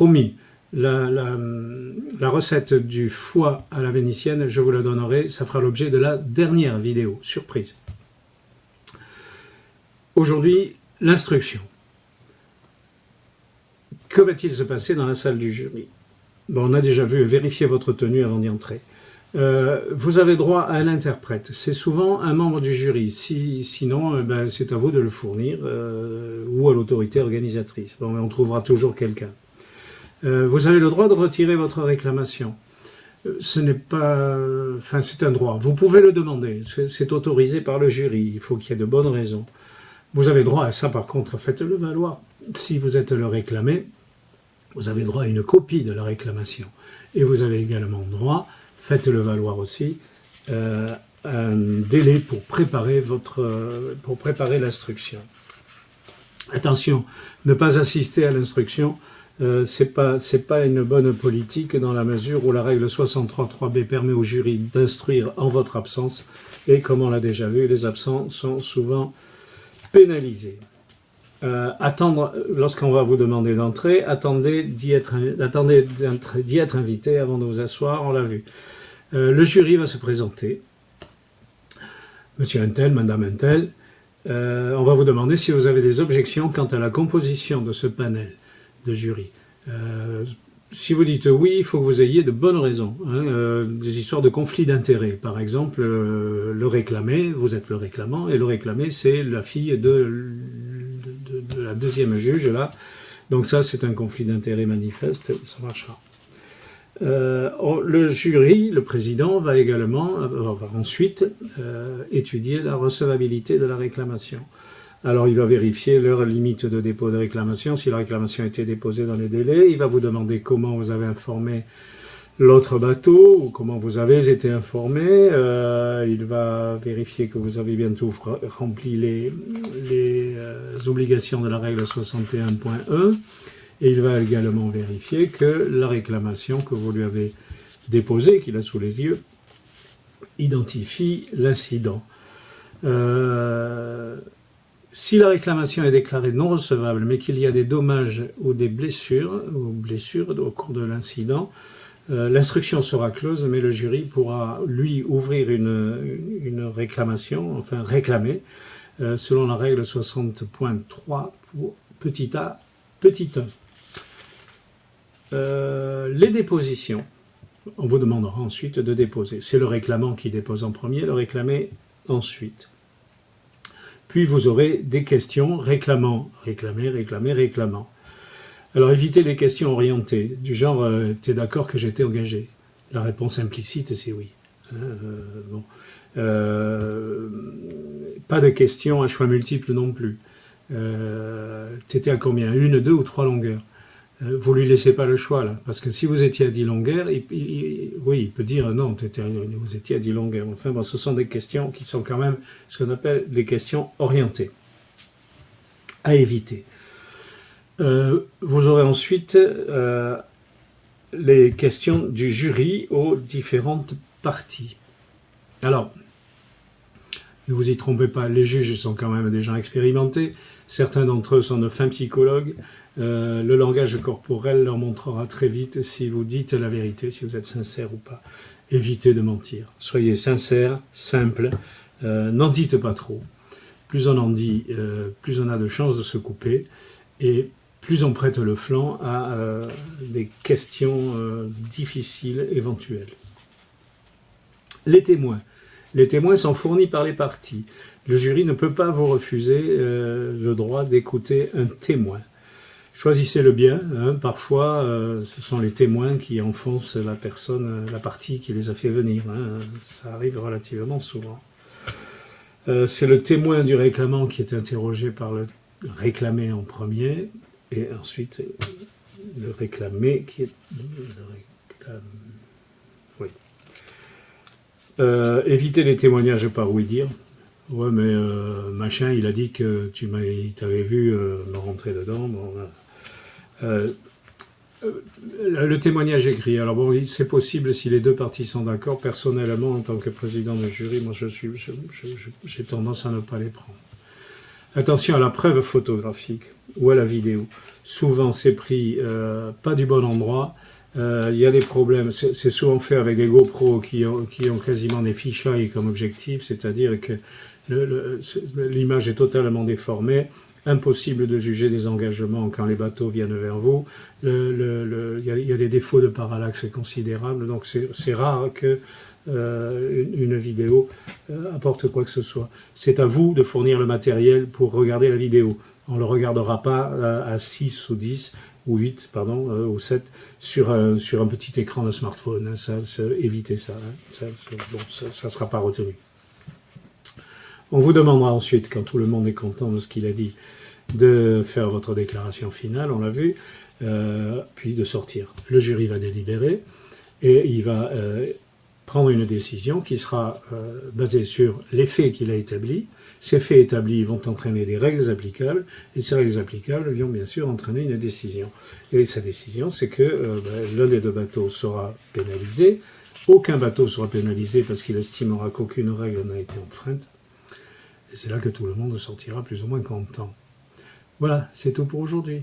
promis, la recette du foie à la vénitienne, je vous la donnerai, ça fera l'objet de la dernière vidéo, surprise. Aujourd'hui, l'instruction. Que va-t-il se passer dans la salle du jury? Bon, on a déjà vu, vérifier votre tenue avant d'y entrer. Vous avez droit à un interprète. C'est souvent un membre du jury. Sinon, c'est à vous de le fournir ou à l'autorité organisatrice. Bon, on trouvera toujours quelqu'un. Vous avez le droit de retirer votre réclamation. Ce n'est pas... Enfin, c'est un droit. Vous pouvez le demander. C'est autorisé par le jury. Il faut qu'il y ait de bonnes raisons. Vous avez droit à ça, par contre, faites-le valoir. Si vous êtes le réclamé, vous avez droit à une copie de la réclamation. Et vous avez également droit, faites-le valoir aussi, à un délai pour préparer l'instruction. Ne pas assister à l'instruction, c'est pas une bonne politique dans la mesure où la règle 63.3b permet au jury d'instruire en votre absence et comme on l'a déjà vu, les absents sont souvent pénalisés. Attendre, lorsqu'on va vous demander d'entrer, attendez d'y être invité avant de vous asseoir, on l'a vu. Le jury va se présenter. Monsieur Untel, Madame Untel, on va vous demander si vous avez des objections quant à la composition de ce panel de jury. Si vous dites oui, il faut que vous ayez de bonnes raisons. Des histoires de conflit d'intérêts. Par exemple, le réclamé, vous êtes le réclamant, et le réclamé, c'est la fille de la deuxième juge, là. Donc ça, c'est un conflit d'intérêts manifeste, ça marchera. Le jury, le président, va ensuite étudier la recevabilité de la réclamation. Alors, il va vérifier l'heure limite de dépôt de réclamation, si la réclamation a été déposée dans les délais. Il va vous demander comment vous avez informé l'autre bateau, ou comment vous avez été informé. Il va vérifier que vous avez bientôt rempli les obligations de la règle 61.1. Et il va également vérifier que la réclamation que vous lui avez déposée, qu'il a sous les yeux, identifie l'incident. Si la réclamation est déclarée non recevable, mais qu'il y a des dommages ou des blessures au cours de l'incident, l'instruction sera close, mais le jury pourra, lui, ouvrir une réclamation, enfin réclamer, selon la règle 60.3 pour petit a, petit 1. Les dépositions, on vous demandera ensuite de déposer. C'est le réclamant qui dépose en premier, le réclamé ensuite. Puis vous aurez des questions réclamant, réclamant. Alors évitez les questions orientées, du genre « t'es d'accord que j'étais engagé ?» La réponse implicite, c'est oui. Pas de questions à choix multiples non plus. T'étais à combien? 1, 2 ou 3 longueurs? Vous lui laissez pas le choix là, parce que si vous étiez à 10 longueurs, il peut dire non, vous étiez à 10 longueurs. Enfin bon, ce sont des questions qui sont quand même ce qu'on appelle des questions orientées, à éviter. Vous aurez ensuite les questions du jury aux différentes parties. Alors, ne vous y trompez pas, les juges sont quand même des gens expérimentés, certains d'entre eux sont de fins psychologues. Le langage corporel leur montrera très vite si vous dites la vérité, si vous êtes sincère ou pas. Évitez de mentir. Soyez sincère, simple, n'en dites pas trop. Plus on en dit, plus on a de chances de se couper, et plus on prête le flanc à des questions difficiles éventuelles. Les témoins. Les témoins sont fournis par les parties. Le jury ne peut pas vous refuser le droit d'écouter un témoin. Choisissez-le bien, parfois ce sont les témoins qui enfoncent la partie qui les a fait venir, ça arrive relativement souvent. C'est le témoin du réclamant qui est interrogé par le réclamé en premier, et ensuite le réclamé qui est... évitez les témoignages par oui-dire. Ouais, mais machin, il a dit que il t'avait vu me rentrer dedans. Bon, le témoignage écrit. Alors bon, c'est possible si les deux parties sont d'accord. Personnellement, en tant que président de jury, moi j'ai tendance à ne pas les prendre. Attention à la preuve photographique. ou à la vidéo. Souvent, c'est pris pas du bon endroit. Il y a des problèmes. C'est souvent fait avec des GoPro qui ont quasiment des fisheye comme objectif, c'est-à-dire que l'image est totalement déformée. Impossible de juger des engagements quand les bateaux viennent vers vous. Il y a des défauts de parallaxe considérables, donc c'est rare que une vidéo apporte quoi que ce soit. C'est à vous de fournir le matériel pour regarder la vidéo. On ne le regardera pas à 6 ou 10 ou 8, pardon, ou 7 sur un petit écran de smartphone. Évitez ça. Ça sera pas retenu. On vous demandera ensuite, quand tout le monde est content de ce qu'il a dit, de faire votre déclaration finale, on l'a vu, puis de sortir. Le jury va délibérer et il va prendre une décision qui sera basée sur les faits qu'il a établis. Ces faits établis vont entraîner des règles applicables, et ces règles applicables vont bien sûr entraîner une décision. Et sa décision, c'est que l'un des deux bateaux sera pénalisé. Aucun bateau sera pénalisé parce qu'il estimera qu'aucune règle n'a été enfreinte. Et c'est là que tout le monde sortira plus ou moins content. Voilà, c'est tout pour aujourd'hui.